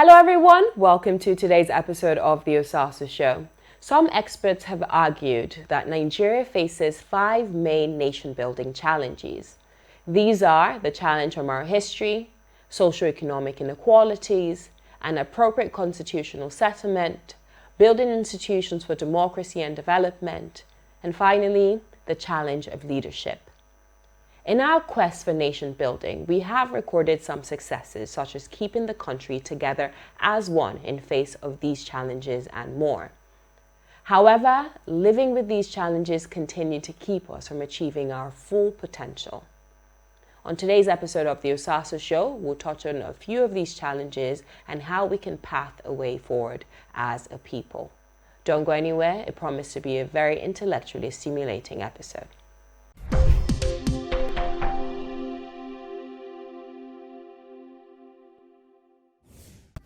Hello everyone, welcome to today's episode of the Osasu Show. Some experts have argued that Nigeria faces 5 main nation-building challenges. These are the challenge from our history, socio-economic inequalities, an appropriate constitutional settlement, building institutions for democracy and development, and finally, the challenge of leadership. In our quest for nation building, we have recorded some successes, such as keeping the country together as one in face of these challenges and more. However, living with these challenges continue to keep us from achieving our full potential. On today's episode of the Osasu Show, we'll touch on a few of these challenges and how we can path a way forward as a people. Don't go anywhere, it promises to be a very intellectually stimulating episode.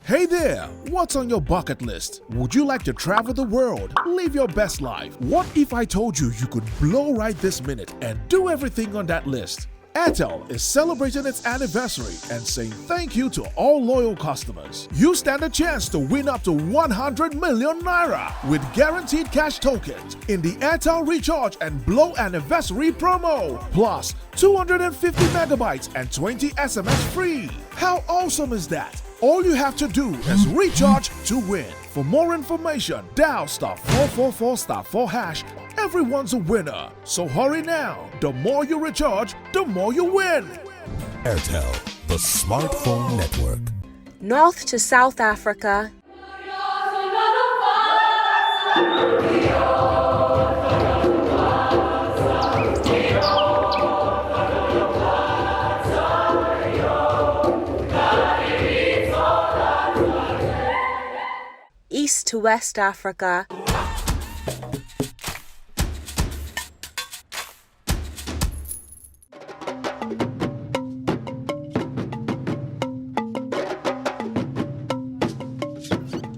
Hey there! What's on your bucket list? Would you like to travel the world? Live your best life? What if I told you you could blow right this minute and do everything on that list? Airtel is celebrating its anniversary and saying thank you to all loyal customers. You stand a chance to win up to 100 million naira with guaranteed cash tokens in the Airtel Recharge and Blow Anniversary promo. Plus 250 megabytes and 20 SMS free. How awesome is that? All you have to do is recharge to win. For more information, dial *444*4#. Everyone's a winner. So hurry now. The more you recharge, the more you win. Airtel, the smartphone network. North to South Africa, East to West Africa,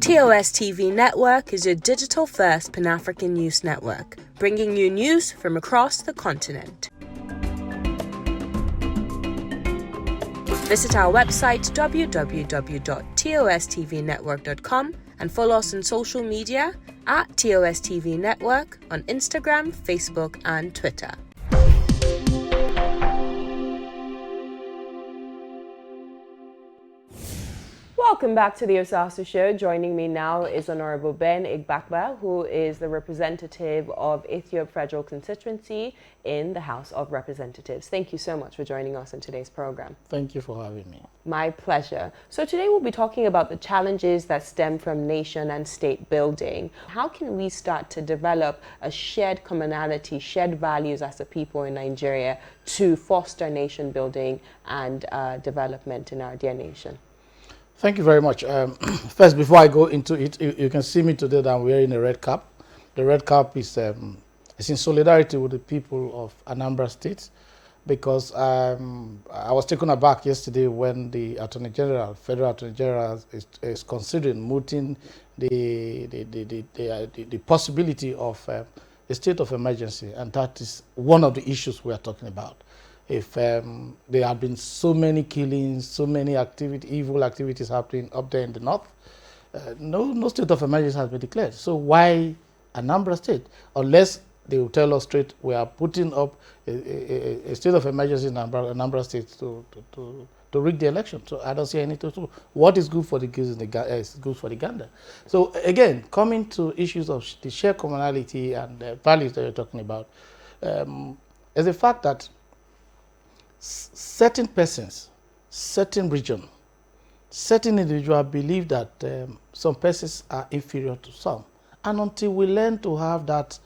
TOS TV Network is your digital-first Pan-African news network, bringing you news from across the continent. Visit our website www.tostvnetwork.com and follow us on social media at TOS TV Network on Instagram, Facebook, and Twitter. Welcome back to the Osasu Show. Joining me now is Honorable Ben Igbakba, who is the representative of Ethiop Federal Constituency in the House of Representatives. Thank you so much for joining us in today's program. Thank you for having me. My pleasure. So today we'll be talking about the challenges that stem from nation and state building. How can we start to develop a shared commonality, shared values as a people in Nigeria to foster nation building and development in our dear nation? Thank you very much. First, before I go into it, you can see me today that I'm wearing a red cap. The red cap is in solidarity with the people of Anambra State, because I was taken aback yesterday when the Attorney General, Federal Attorney General, is considering mooting the possibility of a state of emergency, and that is one of the issues we are talking about. If there have been so many killings, so many evil activities happening up there in the north, no state of emergency has been declared. So why Anambra State? Unless they will tell us straight, we are putting up a state of emergency in Anambra State to rig the election. So I don't see anything to do. What is good for the goose is good for the gander. So again, coming to issues of the shared commonality and the values that you're talking about, is the fact that certain persons, certain region, certain individuals believe that some persons are inferior to some. And until we learn to have that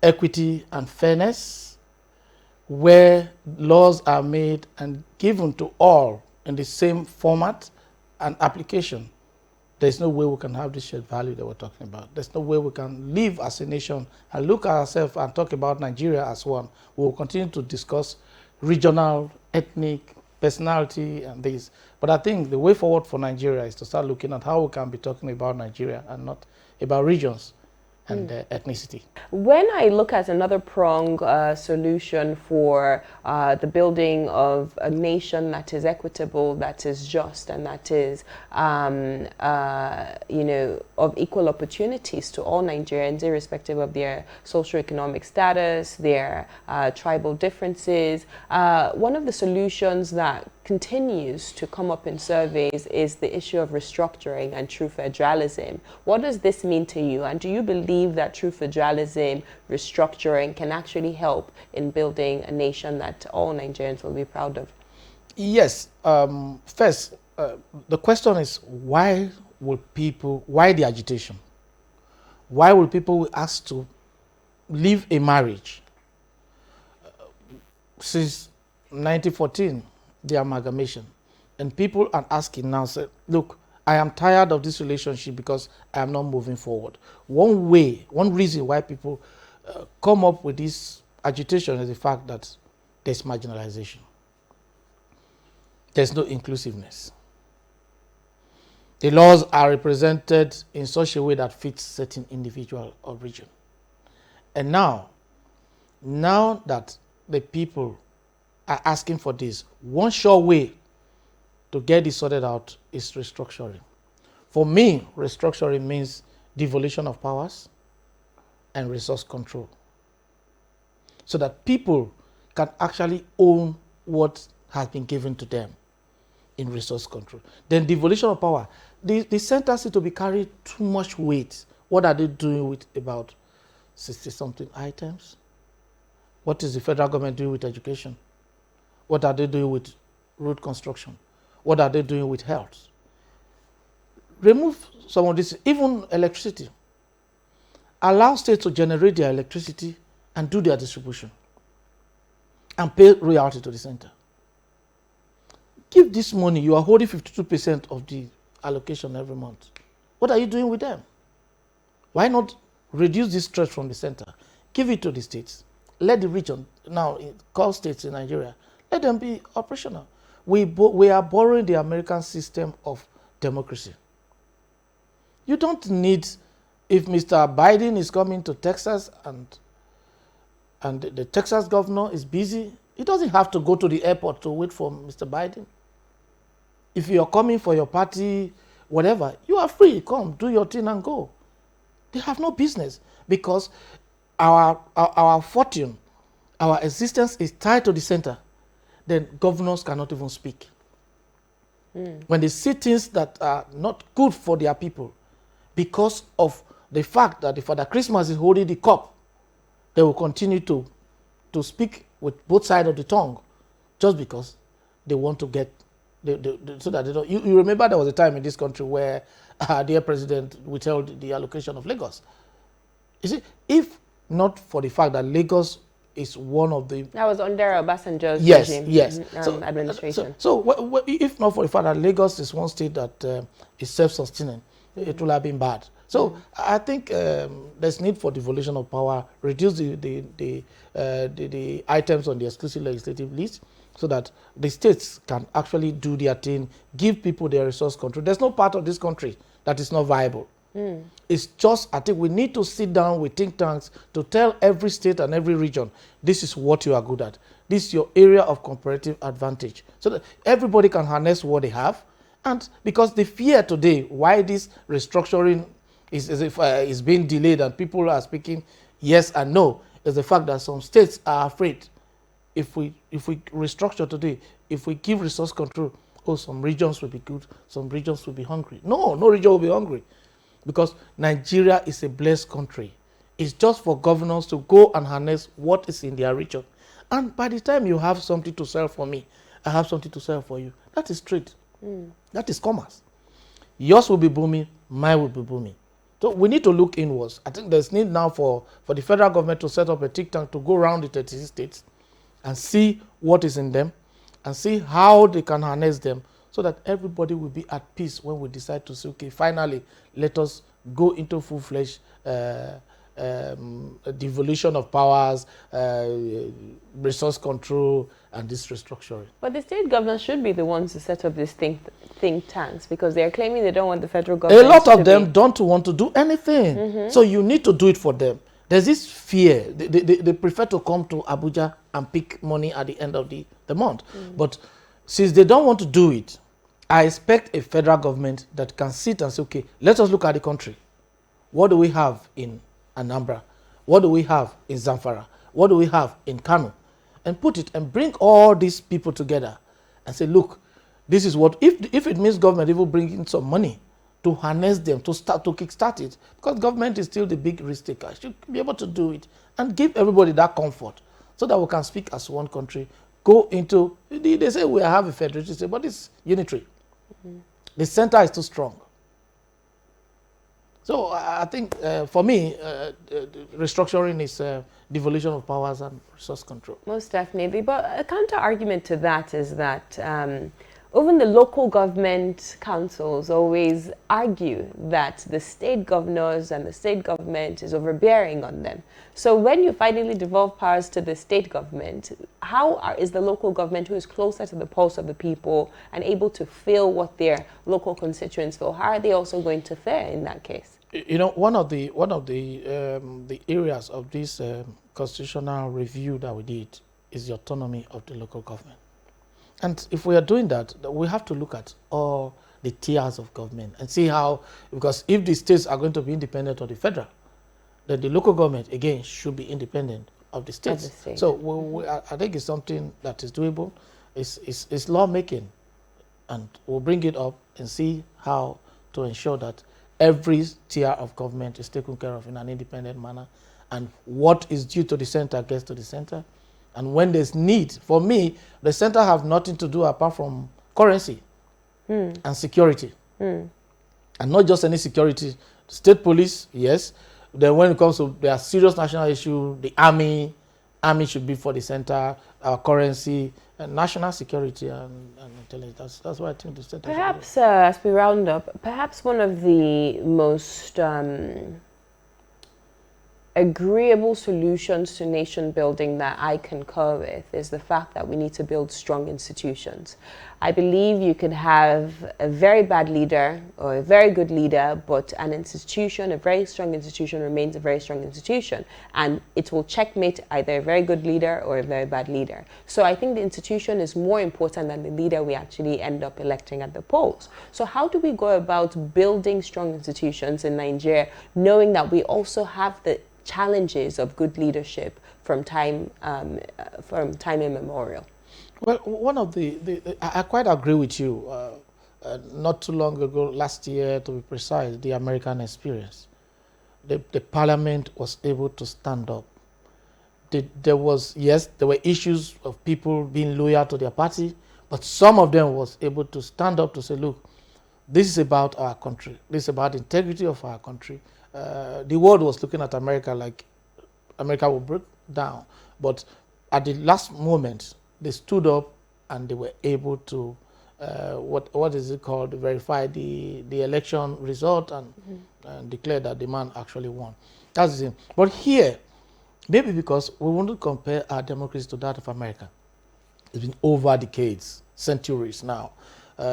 equity and fairness, where laws are made and given to all in the same format and application, there's no way we can have this shared value that we're talking about. There's no way we can live as a nation and look at ourselves and talk about Nigeria as one. We will continue to discuss regional, ethnic, personality, and this. But I think the way forward for Nigeria is to start looking at how we can be talking about Nigeria and not about regions. and ethnicity. When I look at another prong solution for the building of a nation that is equitable, that is just, and that is, of equal opportunities to all Nigerians, irrespective of their socioeconomic status, their tribal differences, one of the solutions that continues to come up in surveys is the issue of restructuring and true federalism. What does this mean to you? And do you believe that true federalism, restructuring can actually help in building a nation that all Nigerians will be proud of? Yes. First, the question is why the agitation? Why will people ask to leave a marriage? Since 1914, the amalgamation, and people are asking now, say, look, I am tired of this relationship because I am not moving forward. One reason why people come up with this agitation is the fact that there's marginalization. There's no inclusiveness. The laws are represented in such a way that fits certain individual or region. And now that the people are asking for this, one sure way to get this sorted out is restructuring. For me, restructuring means devolution of powers and resource control, so that people can actually own what has been given to them in resource control. Then devolution of power. The center seem to be carrying too much weight. What are they doing with about 60-something items? What is the federal government doing with education? What are they doing with road construction? What are they doing with health? Remove some of this, even electricity. Allow states to generate their electricity and do their distribution and pay royalty to the center. Give this money. You are holding 52% of the allocation every month. What are you doing with them? Why not reduce this stress from the center? Give it to the states. Let the region, now call states in Nigeria, let them be operational. We are borrowing the American system of democracy. You don't need, if Mr. Biden is coming to Texas and the Texas governor is busy, he doesn't have to go to the airport to wait for Mr. Biden. If you're coming for your party, whatever, you are free. Come, do your thing and go. They have no business, because our fortune, our existence is tied to the center. Then governors cannot even speak. When they see things that are not good for their people, because of the fact that the Father Christmas is holding the cup, they will continue to speak with both sides of the tongue, just because they want to get, so that they don't. You remember there was a time in this country where their president withheld the allocation of Lagos. You see, if not for the fact that Lagos is one of the... That was under Obasanjo's regime. Yes. Administration. So if not for the fact that Lagos is one state that is self-sustaining, it would have been bad. So I think there's need for devolution of power, reduce the items on the exclusive legislative list, so that the states can actually do their thing, give people their resource control. There's no part of this country that is not viable. It's just, I think we need to sit down with think tanks to tell every state and every region, this is what you are good at. This is your area of comparative advantage, so that everybody can harness what they have. And because the fear today, why this restructuring is being delayed and people are speaking yes and no, is the fact that some states are afraid. If we restructure today, if we give resource control, some regions will be good, some regions will be hungry. No region will be hungry, because Nigeria is a blessed country. It's just for governors to go and harness what is in their region. And by the time you have something to sell for me, I have something to sell for you. That is trade. That is commerce. Yours will be booming, mine will be booming. So we need to look inwards. I think there's need now for the federal government to set up a think tank to go around the 36 states and see what is in them and see how they can harness them, so that everybody will be at peace when we decide to say, okay, finally, let us go into full-fledged devolution of powers, resource control, and this restructuring. But the state governors should be the ones to set up these think tanks, because they're claiming they don't want the federal government. A lot of them don't want to do anything. So you need to do it for them. There's this fear. They prefer to come to Abuja and pick money at the end of the month. But since they don't want to do it, I expect a federal government that can sit and say, okay, let us look at the country. What do we have in Anambra? What do we have in Zamfara? What do we have in Kano? And put it and bring all these people together and say, look, this is what, if it means government even bring in some money to harness them, to kickstart it, because government is still the big risk taker, should be able to do it and give everybody that comfort so that we can speak as one country, go into, they say we have a federation state, but it's unitary. The center is too strong. So I think for me, restructuring is devolution of powers and resource control. Most definitely. But a counter argument to that is that even the local government councils always argue that the state governors and the state government is overbearing on them. So when you finally devolve powers to the state government, is the local government, who is closer to the pulse of the people and able to feel what their local constituents feel, how are they also going to fare in that case? You know, one of the areas of this constitutional review that we did is the autonomy of the local government. And if we are doing that, we have to look at all the tiers of government and see how, because if the states are going to be independent of the federal, then the local government, again, should be independent of the states. So I think it's something that is doable. It's lawmaking, and we'll bring it up and see how to ensure that every tier of government is taken care of in an independent manner, and what is due to the center gets to the center. And when there's need, for me, the center have nothing to do apart from currency and security. And not just any security. State police, yes. Then when it comes to their serious national issue, the army should be for the center, our currency, and national security and intelligence. That's why I think the center. Perhaps, as we round up, perhaps one of the most agreeable solutions to nation building that I concur with is the fact that we need to build strong institutions. I believe you could have a very bad leader or a very good leader, but an institution, a very strong institution, remains a very strong institution, and it will checkmate either a very good leader or a very bad leader. So I think the institution is more important than the leader we actually end up electing at the polls. So how do we go about building strong institutions in Nigeria, knowing that we also have the challenges of good leadership from time immemorial? Well, one of I quite agree with you. Not too long ago, last year to be precise, the American experience, the parliament was able to stand up. There were issues of people being loyal to their party, but some of them was able to stand up to say, look, this is about our country. This is about the integrity of our country. The world was looking at America like America will break down. But at the last moment, they stood up and they were able to, what is it called, verify the election result and declare that the man actually won. That's the thing. But here, maybe because we want to compare our democracy to that of America. It's been over decades, centuries now.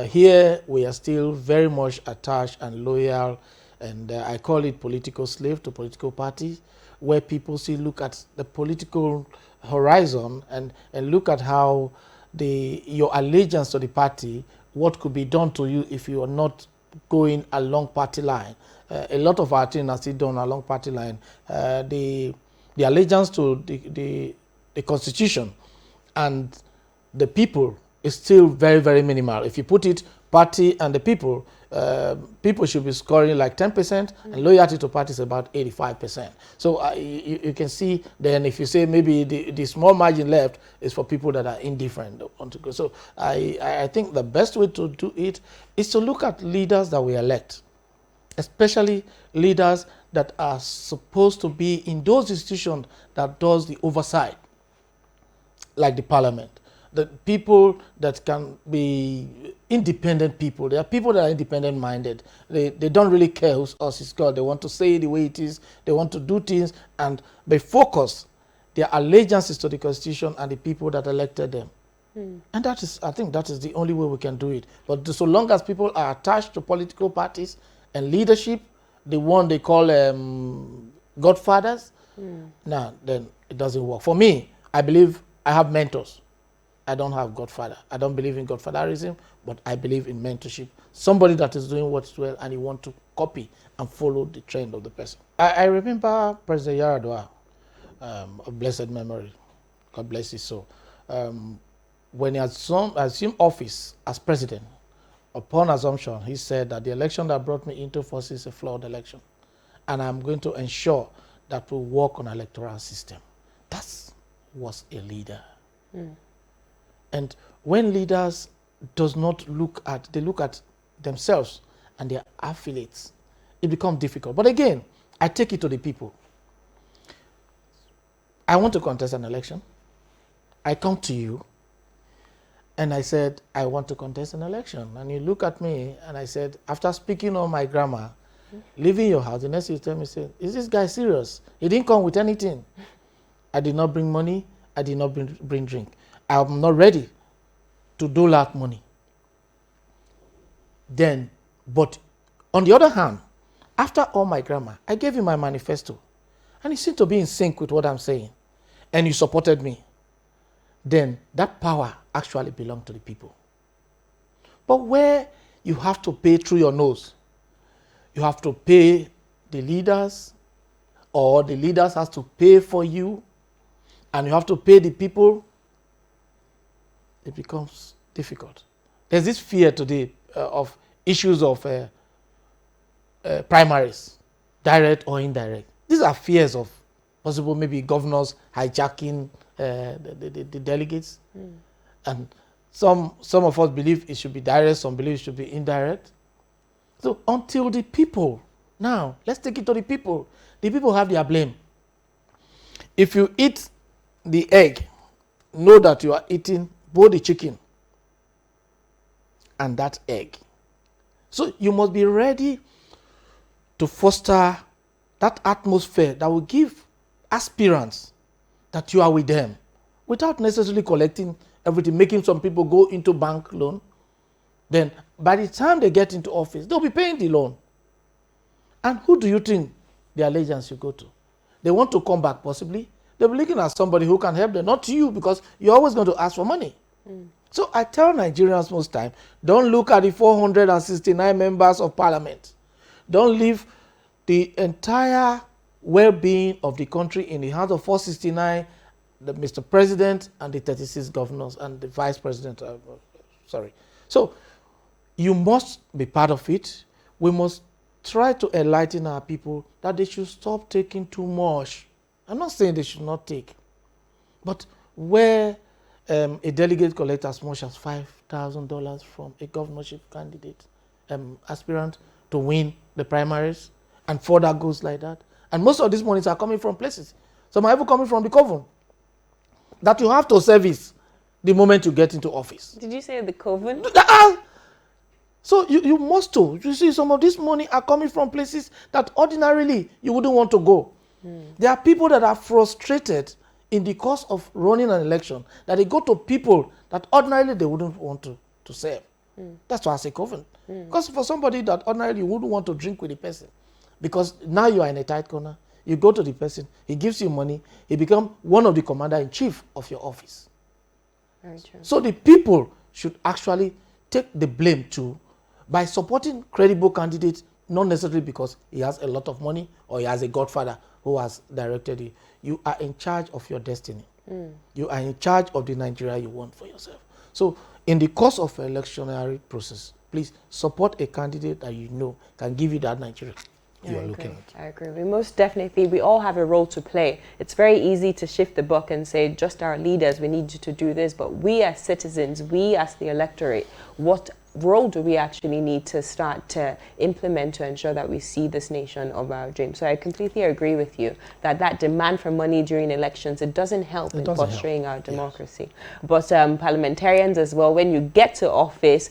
Here, we are still very much attached and loyal, and I call it political slave to political parties, where people still look at the political horizon and look at how your allegiance to the party, what could be done to you if you are not going along party line. A lot of our things are still done along party line. The allegiance to the Constitution and the people is still very, very minimal. If you put it party and the people, people should be scoring like 10%, and loyalty to party is about 85%. So you can see then if you say maybe the small margin left is for people that are indifferent. So I think the best way to do it is to look at leaders that we elect, especially leaders that are supposed to be in those institutions that does the oversight, like the parliament, the people that can be independent people. There are people that are independent minded. They don't really care who's us is God. They want to say it the way it is. They want to do things and be focused. Their allegiance is to the Constitution and the people that elected them. And that is, I think that is the only way we can do it. But so long as people are attached to political parties and leadership, the one they call godfathers, then it doesn't work. For me, I believe I have mentors. I don't have godfather. I don't believe in godfatherism, but I believe in mentorship. Somebody that is doing what's well and you want to copy and follow the trend of the person. I remember President Yaradua, of blessed memory, God bless his soul. When he assumed office as president, upon assumption, he said that the election that brought me into force is a flawed election. And I'm going to ensure that we work on electoral system. That was a leader. And when leaders does not look at, they look at themselves and their affiliates, it becomes difficult. But again, I take it to the people. I want to contest an election. I come to you and I said, I want to contest an election. And you look at me and I said, after speaking on my grammar, leaving your house, the next thing you tell me, say, is this guy serious? He didn't come with anything. I did not bring money. I did not bring drink. I'm not ready to dole out money. Then, but on the other hand, after all my grammar, I gave you my manifesto. And you seem to be in sync with what I'm saying. And you supported me. Then that power actually belongs to the people. But where you have to pay through your nose, you have to pay the leaders, or the leaders has to pay for you, and you have to pay the people, it becomes difficult. There's this fear today of issues of primaries, direct or indirect. These are fears of possible maybe governors hijacking the delegates. And some of us believe it should be direct, some believe it should be indirect. So until the people, now let's take it to the people have their blame. If you eat the egg, know that you are eating both the chicken and that egg. So you must be ready to foster that atmosphere that will give aspirants that you are with them without necessarily collecting everything, making some people go into bank loan. Then by the time they get into office, they'll be paying the loan. And who do you think the allegiance you go to? They want to come back possibly. They'll be looking at somebody who can help them, not you, because you're always going to ask for money. So I tell Nigerians most time, don't look at the 469 members of parliament. Don't leave the entire well-being of the country in the hands of 469, the Mr. President and the 36 governors and the Vice President. So you must be part of it. We must try to enlighten our people that they should stop taking too much. I'm not saying they should not take, but where a delegate collects as much as $5,000 from a governorship candidate, aspirant to win the primaries, and further goes like that. And most of these monies are coming from places. Some are even coming from the coven that you have to service the moment you get into office. Did you say the coven? So you must to. You see, some of this money are coming from places that ordinarily you wouldn't want to go. There are people that are frustrated in the course of running an election, that they go to people that ordinarily they wouldn't want to serve. That's why I say coven. Because for somebody that ordinarily you wouldn't want to drink with the person, because now you are in a tight corner, you go to the person, he gives you money, he becomes one of the commander-in-chief of your office. Very true. So the people should actually take the blame too by supporting credible candidates, not necessarily because he has a lot of money or he has a godfather who has directed you. You are in charge of your destiny. You are in charge of the Nigeria you want for yourself. So in the course of an electionary process, please support a candidate that you know can give you that Nigeria you are looking at. I agree. We all have a role to play. It's very easy to shift the buck and say, just our leaders, we need you to do this. But we as citizens, we as the electorate, what role do we actually need to start to implement to ensure that we see this nation of our dreams? So I completely agree with you that that demand for money during elections, it doesn't help in fostering our democracy. Yes. But parliamentarians as well, when you get to office,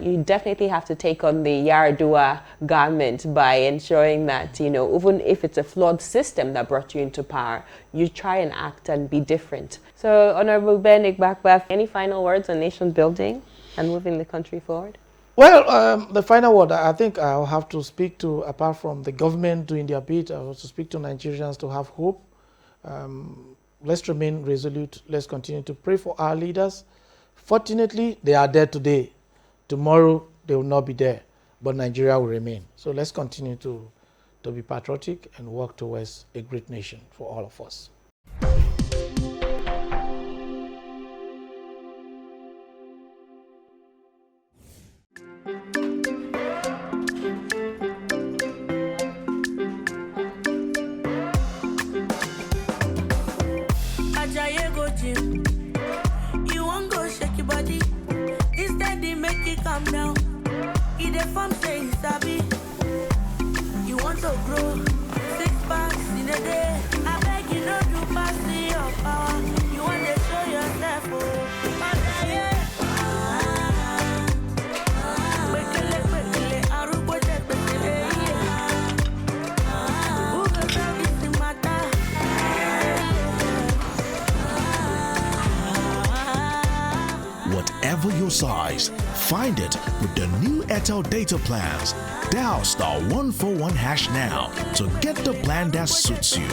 you definitely have to take on the Yaradua garment by ensuring that, you know, even if it's a flawed system that brought you into power, you try and act and be different. So Honorable Ben Igbakba, any final words on nation building and moving the country forward? Well, the final word I think I'll have to speak to, apart from the government doing their bit, I'll also speak to Nigerians to have hope. Let's remain resolute. Let's continue to pray for our leaders. Fortunately, they are there today. Tomorrow, they will not be there, but Nigeria will remain. So let's continue to be patriotic and work towards a great nation for all of us. You won't go shake your body. Instead, they make it calm down. If the farm say it's sabi, you want to grow 6 packs in a day. I beg you not to pass your power. You want to show yourself, oh. Whatever your size, find it with the new Airtel data plans. Dial *141# now to get the plan that suits you.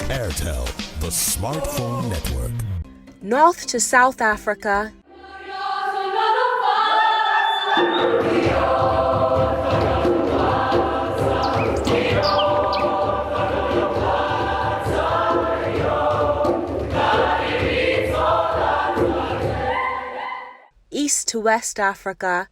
Airtel, the smartphone network. North to South Africa, East to West Africa,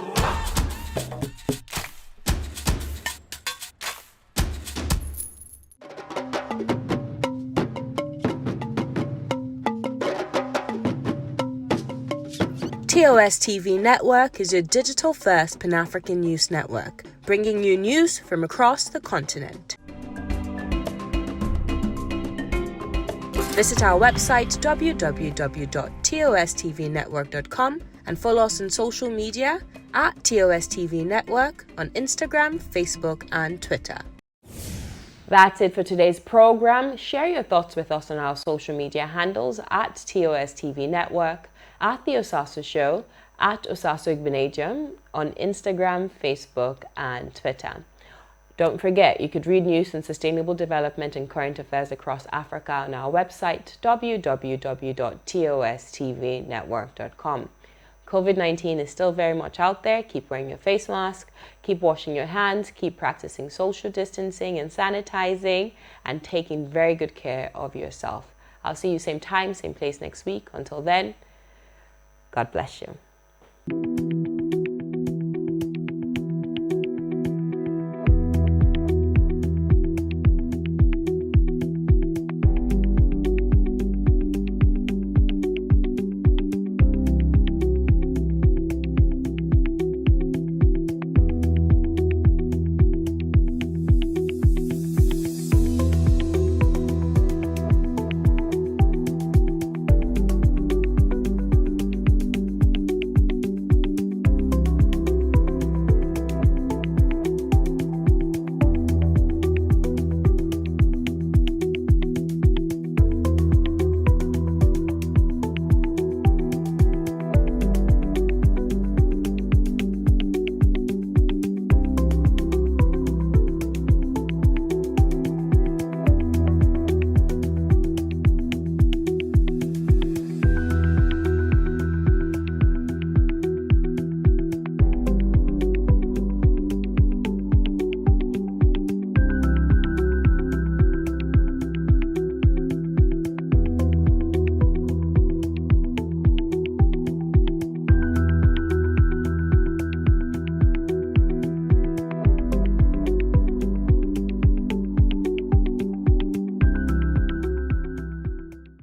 TOS TV Network is your digital-first Pan-African news network, bringing you news from across the continent. Visit our website www.tostvnetwork.com and follow us on social media at TOS TV Network on Instagram, Facebook, and Twitter. That's it for today's program. Share your thoughts with us on our social media handles at TOS TV Network, at The Osasu Show, at Osasu Igbenedium on Instagram, Facebook, and Twitter. Don't forget, you could read news on sustainable development and current affairs across Africa on our website, www.tostvnetwork.com. COVID-19 is still very much out there. Keep wearing your face mask, keep washing your hands, keep practicing social distancing and sanitizing, and taking very good care of yourself. I'll see you same time, same place next week. Until then, God bless you.